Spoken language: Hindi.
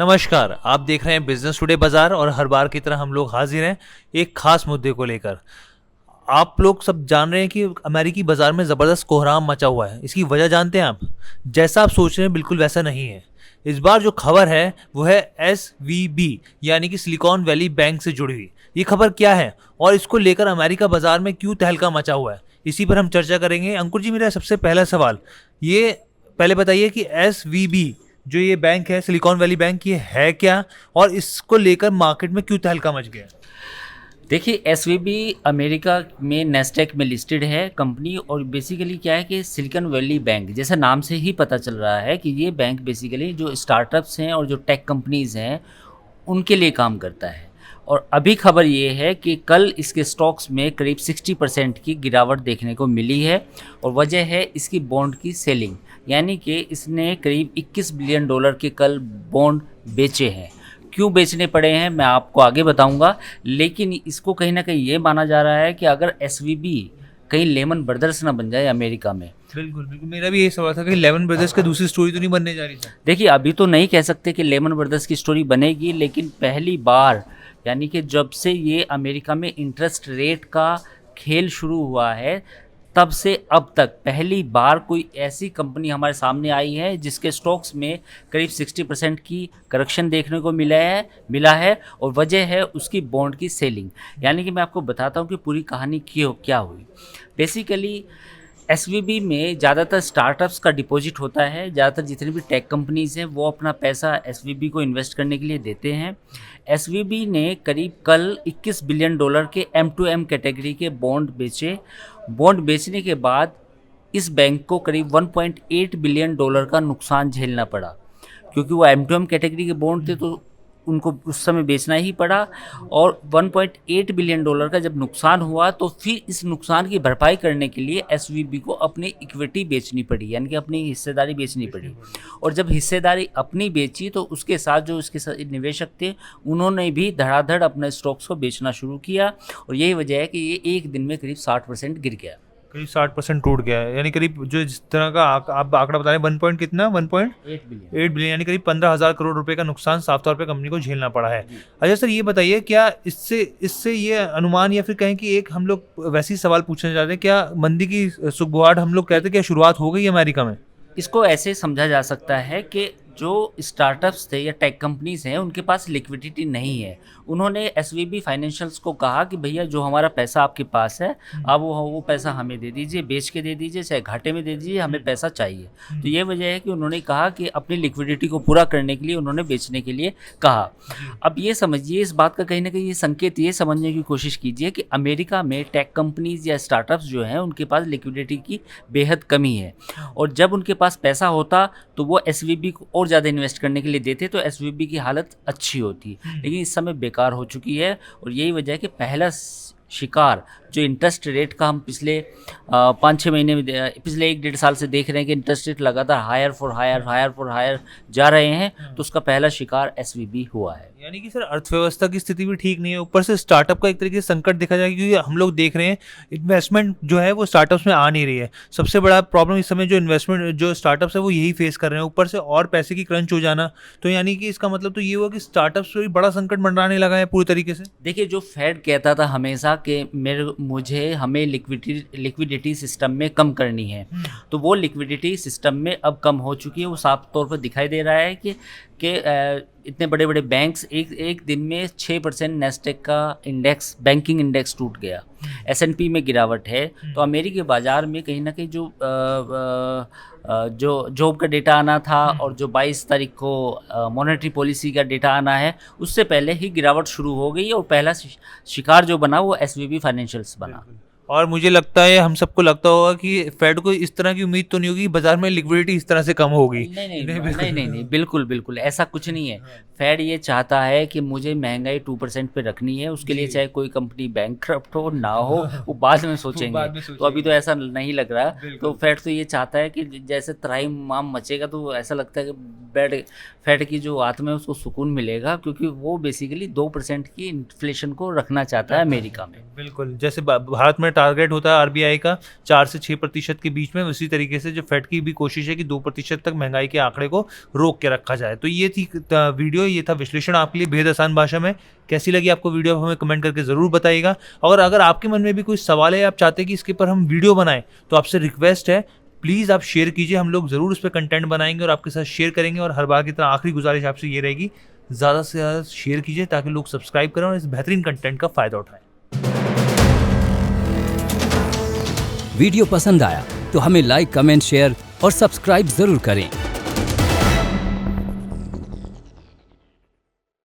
नमस्कार, आप देख रहे हैं बिजनेस टुडे बाजार और हर बार की तरह हम लोग हाजिर हैं एक खास मुद्दे को लेकर। आप लोग सब जान रहे हैं कि अमेरिकी बाजार में ज़बरदस्त कोहराम मचा हुआ है। इसकी वजह जानते हैं आप? जैसा आप सोच रहे हैं बिल्कुल वैसा नहीं है। इस बार जो खबर है वो है SVB यानी कि सिलिकॉन वैली बैंक से जुड़ी हुई। ये खबर क्या है और इसको लेकर अमेरिका बाजार में क्यों तहलका मचा हुआ है, इसी पर हम चर्चा करेंगे। अंकुर जी, मेरा सबसे पहला सवाल ये पहले बताइए कि SVB जो ये बैंक है, सिलिकॉन वैली बैंक, ये है क्या और इसको लेकर मार्केट में क्यों तहलका मच गया? देखिए, एसवीबी अमेरिका में नेस्डेक में लिस्टेड है कंपनी। और बेसिकली क्या है कि सिलिकॉन वैली बैंक, जैसे नाम से ही पता चल रहा है कि ये बैंक बेसिकली जो स्टार्टअप्स हैं और जो टेक कंपनीज़ हैं उनके लिए काम करता है। और अभी खबर ये है कि कल इसके स्टॉक्स में करीब 60% की गिरावट देखने को मिली है। और वजह है इसकी बॉन्ड की सेलिंग, यानी कि इसने करीब $21 बिलियन के कल बॉन्ड बेचे हैं। क्यों बेचने पड़े हैं मैं आपको आगे बताऊंगा, लेकिन इसको कहीं ना कहीं ये माना जा रहा है कि अगर एसवीबी कहीं लेमन ब्रदर्स ना बन जाए अमेरिका में। बिल्कुल बिल्कुल, मेरा भी यही सवाल था कि लेमन ब्रदर्स की दूसरी स्टोरी तो नहीं बनने जा रही है? देखिए, अभी तो नहीं कह सकते कि लेमन ब्रदर्स की स्टोरी बनेगी, लेकिन पहली बार यानी कि जब से ये अमेरिका में इंटरेस्ट रेट का खेल शुरू हुआ है तब से अब तक पहली बार कोई ऐसी कंपनी हमारे सामने आई है जिसके स्टॉक्स में करीब 60% की करेक्शन देखने को मिला है। और वजह है उसकी बॉन्ड की सेलिंग। यानी कि मैं आपको बताता हूँ कि पूरी कहानी क्या हुई। बेसिकली एसवीबी में ज़्यादातर स्टार्टअप्स का डिपॉजिट होता है। ज़्यादातर जितनी भी टेक कंपनीज़ हैं वो अपना पैसा एसवीबी को इन्वेस्ट करने के लिए देते हैं। एसवीबी ने करीब कल $21 बिलियन के M2M कैटेगरी के बॉन्ड बेचे। बॉन्ड बेचने के बाद इस बैंक को करीब $1.8 बिलियन का नुकसान झेलना पड़ा, क्योंकि वो M2M कैटेगरी के बॉन्ड थे तो उनको उस समय बेचना ही पड़ा। और $1.8 बिलियन का जब नुकसान हुआ तो फिर इस नुकसान की भरपाई करने के लिए एसवीबी को अपनी इक्विटी बेचनी पड़ी, यानी कि अपनी हिस्सेदारी बेचनी पड़ी। और जब हिस्सेदारी अपनी बेची तो उसके साथ जो उसके निवेशक थे उन्होंने भी धड़ाधड़ अपने स्टॉक्स को बेचना शुरू किया। और यही वजह है कि ये एक दिन में करीब 60% गिर गया। करीब 60% टूट गया है, यानी करीब जो जिस तरह का आप आंकड़ा बता रहे हैं 1 पॉइंट कितना 1.8 बिलियन, यानी करीब 15,000 करोड़ रुपए का नुकसान साफ तौर पे कंपनी को झेलना पड़ा है। अच्छा सर, ये बताइए क्या इससे ये अनुमान या फिर कहें कि एक हम लोग वैसे ही सवाल पूछना चाहते हैं, क्या मंदी की सुगबुगाहट हम लोग कहते हैं क्या शुरुआत हो गई अमेरिका में? इसको ऐसे समझा जा सकता है कि जो स्टार्टअप्स थे या टेक कंपनीज हैं उनके पास लिक्विडिटी नहीं है। उन्होंने एसवीबी फाइनेंशियल्स को कहा कि भैया जो हमारा पैसा आपके पास है आप वो पैसा हमें दे दीजिए, बेच के दे दीजिए, चाहे घाटे में दे दीजिए, हमें पैसा चाहिए। तो ये वजह है कि उन्होंने कहा कि अपनी लिक्विडिटी को पूरा करने के लिए उन्होंने बेचने के लिए कहा। अब ये समझिए, इस बात का कहीं ना कहीं ये संकेत ये समझने की कोशिश कीजिए कि अमेरिका में टेक कंपनीज या स्टार्टअप्स जो हैं उनके पास लिक्विडिटी की बेहद कमी है। और जब उनके पास पैसा होता तो वो एसवीबी को और ज़्यादा इन्वेस्ट करने के लिए देते तो एसवीबी की हालत अच्छी होती, लेकिन इस समय बेकार हो चुकी है। और यही वजह है कि पहला शिकार जो इंटरेस्ट रेट का हम पिछले 5-6 महीने में पिछले 1-1.5 साल से देख रहे हैं कि इंटरेस्ट रेट लगातार हायर फॉर हायर जा रहे हैं, तो उसका पहला शिकार एसवीबी हुआ है। यानी कि सर अर्थव्यवस्था की स्थिति भी ठीक नहीं है, ऊपर से स्टार्टअप का एक तरीके से संकट देखा जाए, क्योंकि हम लोग देख रहे हैं इन्वेस्टमेंट जो है वो स्टार्टअप्स में आ नहीं रही है। सबसे बड़ा प्रॉब्लम इस समय जो इन्वेस्टमेंट जो स्टार्टअप्स है वो यही फेस कर रहे हैं, ऊपर से और पैसे की क्रंच हो जाना। तो यानी कि इसका मतलब तो ये हुआ कि स्टार्टअप्स पे भी बड़ा संकट मंडराने लगा है पूरी तरीके से। देखिए, जो फेड कहता था हमेशा कि हमें लिक्विडिटी सिस्टम में कम करनी है, तो वो लिक्विडिटी सिस्टम में अब कम हो चुकी है। वो साफ तौर पर दिखाई दे रहा है कि इतने बड़े बड़े बैंक्स एक दिन में 6% नेस्डेक का इंडेक्स, बैंकिंग इंडेक्स टूट गया। S&P में गिरावट है। तो अमेरिकी बाज़ार में कहीं ना कहीं जो जॉब का डेटा आना था और जो 22 तारीख को मॉनेटरी पॉलिसी का डेटा आना है उससे पहले ही गिरावट शुरू हो गई और पहला शिकार जो बना वो एसवीबी फाइनेंशियल्स बना। और मुझे लगता है हम सबको लगता होगा कि फेड को इस तरह की उम्मीद तो नहीं होगी बाजार में लिक्विडिटी इस तरह से कम होगी। नहीं, बिल्कुल ऐसा कुछ नहीं है। फेड ये चाहता है कि मुझे महंगाई 2% पे रखनी है, उसके लिए चाहे कोई कंपनी बैंकक्रप्ट हो ना हो वो बाद में सोचेंगे। तो अभी तो ऐसा नहीं लग रहा। तो फेड तो ये चाहता है कि जैसे त्राहिमाम मचेगा तो ऐसा लगता है कि फेड की जो आत्मा है उसको सुकून मिलेगा, क्योंकि वो बेसिकली 2% की इन्फ्लेशन को रखना चाहता है अमेरिका में। बिल्कुल, जैसे भारत में टारगेट होता है आरबीआई का 4 से 6% के बीच में, उसी तरीके से जो फेड की भी कोशिश है कि 2% तक महंगाई के आंकड़े को रोक के रखा जाए। तो ये थी वीडियो, ये था विश्लेषण आपके लिए बेहद आसान भाषा में। कैसी लगी आपको वीडियो, हमें कमेंट करके ज़रूर बताइएगा। और अगर आपके मन में भी कोई सवाल है, आप चाहते हैं कि इसके ऊपर हम वीडियो बनाएं, तो आपसे रिक्वेस्ट है प्लीज़ आप शेयर कीजिए, हम लोग ज़रूर उस पर कंटेंट बनाएंगे और आपके साथ शेयर करेंगे। और हर बार की तरह आखिरी गुजारिश आपसे ये रहेगी, ज़्यादा से ज़्यादा शेयर कीजिए ताकि लोग सब्सक्राइब करें और इस बेहतरीन कंटेंट का फ़ायदा उठाएं। वीडियो पसंद आया तो हमें लाइक, कमेंट, शेयर और सब्सक्राइब जरूर करें।